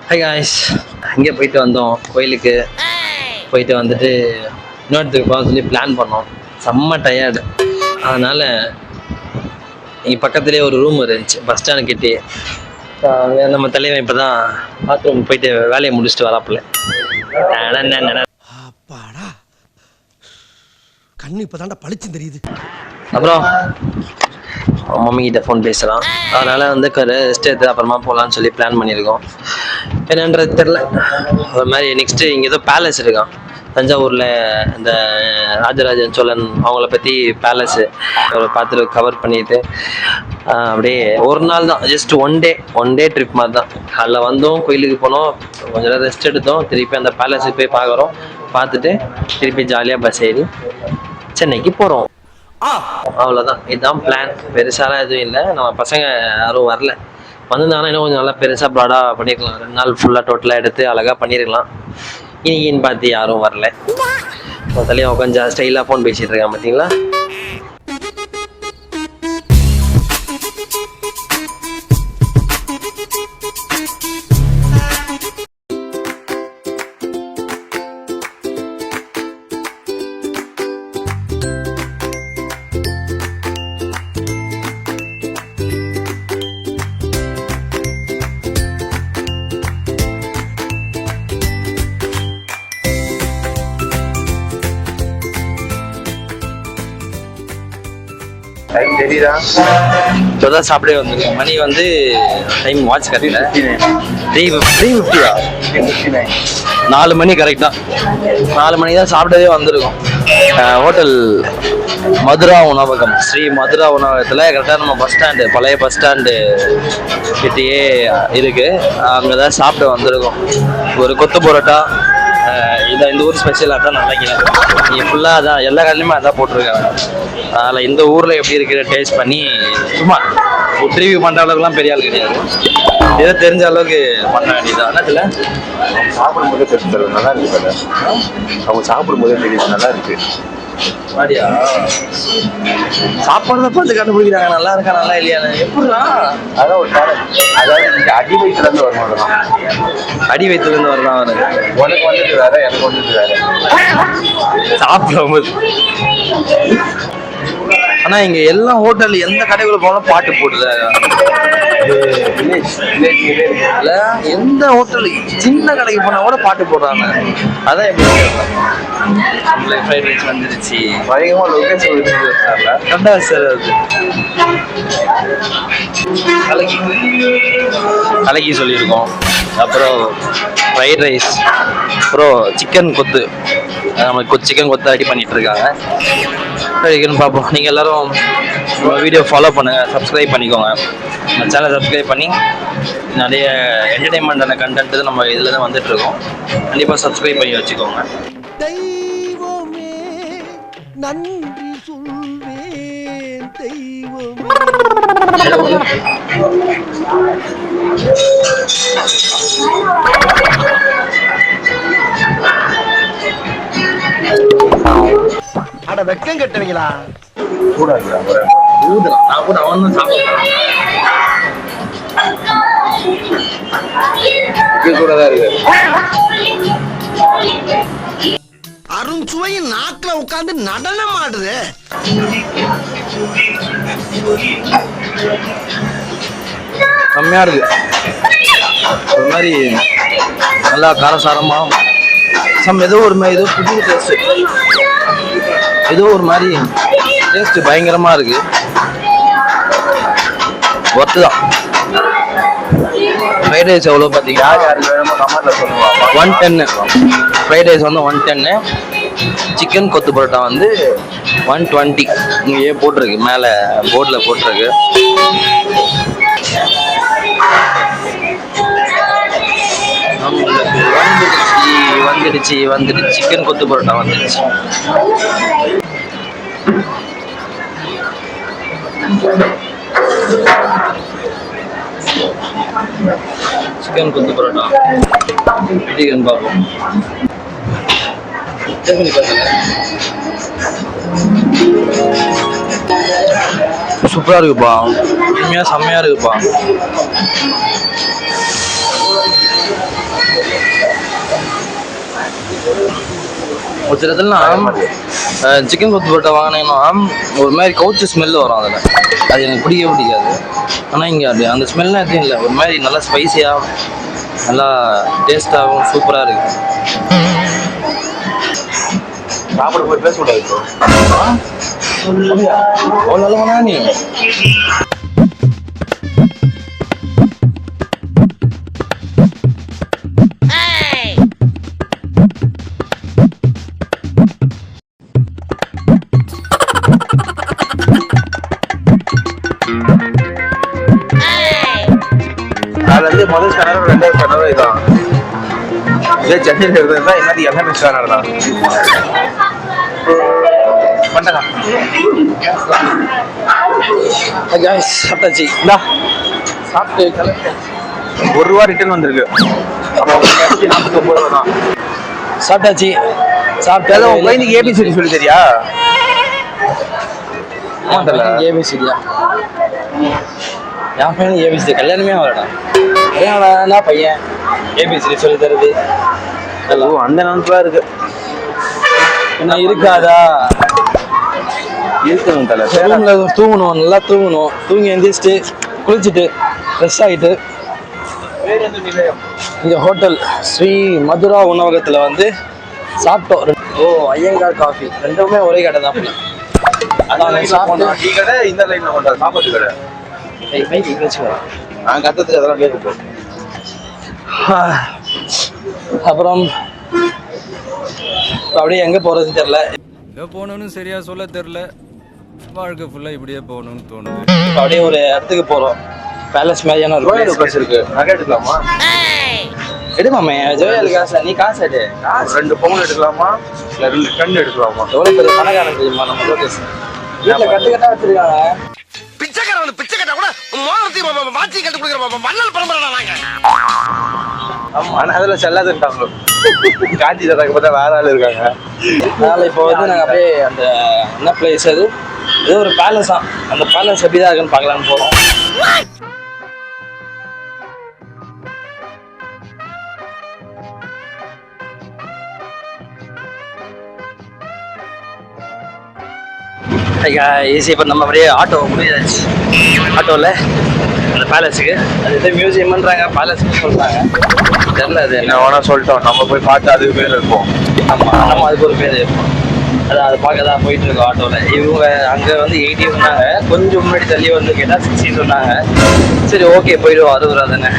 Hi guys, இங்கே போயிட்டு வந்தோம் கோயிலுக்கு. போயிட்டு வந்துட்டு இன்னொருத்துக்கு போக சொல்லி பிளான் பண்ணோம். செம்ம டயர்டு. அதனால் இங்கே பக்கத்துலேயே ஒரு ரூம் இருந்துச்சு, பஸ் ஸ்டாண்டு கிட்டே. நம்ம தலைவன் இப்போ தான் பாத்ரூம் போயிட்டு வேலையை முடிச்சுட்டு வராப்புல. கண்ணு இப்போதான்டா பளிச்சு தெரியுது. அப்புறம் மம்மிக்கிட்ட ஃபோன் பேசலாம். அதனால் வந்து ரெஸ்ட் எடுத்து அப்புறமா போகலான்னு சொல்லி பிளான் பண்ணியிருக்கோம். என்னன்றது தெரில. ஒரு மாதிரி நெக்ஸ்ட்டு இங்கே ஏதோ பேலஸ் இருக்கான் தஞ்சாவூரில். இந்த ராஜராஜன் சோழன் அவங்கள பற்றி பேலஸு பார்த்துட்டு கவர் பண்ணிட்டு அப்படியே ஒரு நாள் தான், ஜஸ்ட் ஒன் டே ட்ரிப் மாதிரி தான். அதில் வந்தோம், கோயிலுக்கு போனோம், கொஞ்சம் நேரம் ரெஸ்ட் எடுத்தோம், திருப்பி அந்த பேலஸுக்கு போய் பார்க்குறோம். பார்த்துட்டு திருப்பி ஜாலியாக பஸ் ஏறி சென்னைக்கு போகிறோம். அவ்வளோதான், இதுதான் பிளான். பெருசாலாம் எதுவும் இல்லை. நம்ம பசங்க யாரும் வரல. வந்திருந்தாங்கன்னா இன்னும் கொஞ்சம் நல்லா பெருசாக ப்ராடாக பண்ணியிருக்கலாம். 2 நாள் ஃபுல்லாக டோட்டலாக எடுத்து அழகாக பண்ணியிருக்கலாம். இன்னைக்குன்னு பார்த்து யாரும் வரல. தலையாக உட்காந்து ஸ்டைலாக ஃபோன் பேசிகிட்டு இருக்கான் பார்த்தீங்களா. தெரியுதா? இப்போதான் சாப்பிடவே வந்துருக்கோம். மணி வந்து டைம் வாட்ச் கரெக்டா 3:50. 4 மணி கரெக்டா. 4 மணிக்கு தான் சாப்பிடவே வந்திருக்கோம். ஹோட்டல் மதுரா உணவகம், ஸ்ரீ மதுரா உணவகத்தில் கரெக்டாக நம்ம பஸ் ஸ்டாண்டு, பழைய பஸ் ஸ்டாண்டு கிட்டேயே இருக்கு. அங்கே தான் சாப்பிட வந்திருக்கோம். ஒரு கொத்து பரோட்டா, இதான் இந்த ஊர் ஸ்பெஷலாக தான் நினைக்கிறேன். நீ ஃபுல்லாக அதான் எல்லா கடையிலுமே அதான் போட்டிருக்காங்க. அதில் இந்த ஊரில் எப்படி இருக்கிற டேஸ்ட் பண்ணி சும்மா ரிவ்யூ பண்ணுற அளவுக்குலாம் பெரிய ஆள் கிடையாது. ஏதோ தெரிஞ்ச அளவுக்கு பண்ண வேண்டியதான். இல்லை அவங்க சாப்பிடும்போதே தெரிஞ்சு நல்லா இருக்கு. அவங்க சாப்பிடும்போதே தெரியுது நல்லா இருக்கு. அப்படியா? சாப்பாடு பார்த்து கண்டுபிடிக்கிறாங்க நல்லா இருக்கா நல்லா இல்லையான்னு. எப்படின்னா அதான் ஒரு டேலண்ட். அதாவது இங்கே அடி வயிற்றுலேருந்து வரணும். அடி வயிற்றுலேருந்து வரலாம். உனக்கு வந்துட்டு வேற, எனக்கு வந்துட்டு வேற. சாப்பிடும்போது ஆனா இங்க எல்லா ஹோட்டல் எந்த கடைக்குள்ள போனாலும் பாட்டு போட்டுல. எந்த ஹோட்டல் சின்ன கடைக்கு போனா கூட பாட்டு போடுறாங்க. அதான் எப்படி ஃப்ரைட் ரைஸ் வந்துருச்சு. அதிகமா லொகேஷன் கரெக்டா சார். அது கலக்கி சொல்லியிருக்கோம். அப்புறம் ஃப்ரைட் ரைஸ், அப்புறம் சிக்கன் கொத்து. நமக்கு சிக்கன் கொத்து ரெடி பண்ணிட்டு இருக்காங்க. இருக்குன்னு பார்ப்போம். நீங்கள் எல்லோரும் வீடியோ ஃபாலோ பண்ணுங்கள், சப்ஸ்கிரைப் பண்ணிக்கோங்க. நம்ம சேனல் சப்ஸ்கிரைப் பண்ணி நிறைய என்டர்டெயின்மெண்ட்டான கண்டென்ட் நம்ம இதில் தான் வந்துட்டுருக்கோம். கண்டிப்பாக சப்ஸ்கிரைப் பண்ணி வச்சுக்கோங்க. தெய்வமே நன்றி சொல்வேன், தெய்வமே. அட வெக்கம் கட்டுவீங்களா? கூட இருக்கிறாங்க. நான் கூட அவன் தான் சாப்பிடுறேன். கூட தான் இருக்கு. அருண்சுவையின் நாக்குல உட்கார்ந்து நடனம் ஆடுது. செம்மையா இருக்கு. ஒரு மாதிரி நல்லா காரசாரமா ஏதோ ஒரு மாதிரி, ஏதோ புதிய டேஸ்ட், ஏதோ ஒரு மாதிரி டேஸ்ட் பயங்கரமா இருக்கு. ஒர்த்து தான். ஃப்ரைட் ரைஸ் எவ்வளோ பார்த்தீங்கன்னா 110. ஃப்ரைட் ரைஸ் வந்து 110. சிக்கன் கொத்து பரோட்டா வந்து 120. இங்கேயே போட்டிருக்கு, மேலே போர்டில் போட்டிருக்கு. வந்துடுச்சு சிக்கன் கொத்து பரோட்டா வந்துடுச்சு. சிக்கன் கொத்து பரோட்டா எப்படின்னு பார்ப்போம். சூப்பரா இருக்குப்பா, உண்மையா செம்மையா இருக்குப்பா. ஒரு சில இடத்துல சிக்கன் கொத்து பரோட்டா வாங்கினேன்னா ஒரு மாதிரி கவுச்சு ஸ்மெல் வரும் அதில். அது எனக்கு பிடிக்கவே பிடிக்காது. ஆனால் இங்கே அப்படி அந்த ஸ்மெல்லாம் எதுவும் இல்லை. ஒரு மாதிரி நல்லா ஸ்பைஸியாக நல்லா டேஸ்ட்டாகவும் சூப்பராக இருக்குது. சாப்பிடும்போது பேசக்கூடாது ப்ரோ. அவ்வளோ நல்லவனா நீ? அதுல இருந்து முதல் ஸ்கேனரும் ரெண்டாவது ஸ்கேனரும் இதான். இதே சென்னையில் இருந்ததுன்னா என்னது எல்லாமே ஸ்கேனர் தான். பண்ணலாம். காய்ஸ் சாப்பிட்டாச்சு. இந்தா சாப்பிட்டு கிளம்பி ₹1 ரிட்டர்ன் வந்திருக்கு. அப்போ 49 ரூபா தான். சாப்பிட்டாச்சு. சாப்பிட்டாலும் உங்க பையனுக்கு ஏபிசிடி சொல்லி தெரியா? ஏபிசிடியா? என் பையனுக்கு ஏபிசிடி கல்யாணமே வரடா. கல்யாணம் பையன் ஏபிசிடி சொல்லி தருது. அந்த நினைப்பா இருக்கு. என்ன இருக்காதா? இருக்கணும் தலை. ரூம்ல தூங்கணும், நல்லா தூங்கணும். தூங்கி எந்திரிச்சிட்டு குளிச்சுட்டு ஃப்ரெஷ் ஆகிட்டு இங்கே ஹோட்டல் ஸ்ரீ மதுரா உணவகத்தில் வந்து சாப்பிட்டோம். ஓ ஐயங்கார் காஃபி ரெண்டுமே ஒரே கடை தான். டீ கடை இந்த லைன்ல கொண்டா சாப்பாட்டு கடை. நான் கத்தத்துக்கு அதெல்லாம் கேட்க. அப்புறம் அப்படியே எங்கே போகிறதுன்னு தெரில. எங்கே போகணுன்னு சரியா சொல்ல தெரில. வாழ்க்கை ஃபுல்லாக இப்படியே போகணும்னு தோணுது. அப்படியே ஒரு இடத்துக்கு போகிறோம். பேலஸ் மாதிரியான ஒரு place இருக்கு. நகை எடுக்கலாமா? எடுமாமே ஜோயல் காசு. நீ காசு எடு. 2 பவுன் எடுக்கலாமா இல்லை 2 டன் எடுக்கலாமா? எவ்வளோ பெரிய பணக்காரன் தெரியுமா நம்ம லோகேஷ்? வீட்டில் கட்டுக்கட்டா வச்சிருக்காங்க. பிச்சைக்காரன் வந்து பிச்சைக்கட்டா கூட மோதிரத்தையும் வாட்சி கட்டு கொடுக்குற மன்னல் பரம்பரை நாங்க. ஆமா அதில் செல்லாதுட்டாங்களோ. காஞ்சி தராக்கு பார்த்தா வேற ஆள் இருக்காங்க. அதனால் இப்போ வந்து நாங்கள் அப்படியே அந்த என்ன பிளேஸ் அது ஏதோ ஒரு பேலஸா, அந்த பேலஸ் எப்படி தான் இருக்குன்னு பார்க்கலான்னு போகிறோம். ஈஸி. இப்போ நம்ம அப்படியே ஆட்டோ முடியாச்சு. ஆட்டோவில் அந்த பேலஸுக்கு அது எதோ மியூசியம்ன்றாங்க, பேலஸ்ன்னு சொல்கிறாங்க. தெரில அது என்ன வேணா சொல்லிட்டோம். நம்ம போய் பார்த்து அதுக்கு பேர் இருப்போம். ஆமாம், நம்ம அதுக்கு ஒரு பேர் இருப்போம். அதை பார்க்க தான் போயிட்டு இருக்கோம் ஆட்டோவில். இவங்க அங்கே வந்து 80 சொன்னாங்க. கொஞ்சம் முன்னாடி தள்ளி வந்து கேட்டால் 60 சொன்னாங்க. சரி ஓகே போயிடுவோம். 60 ரூபா தானே.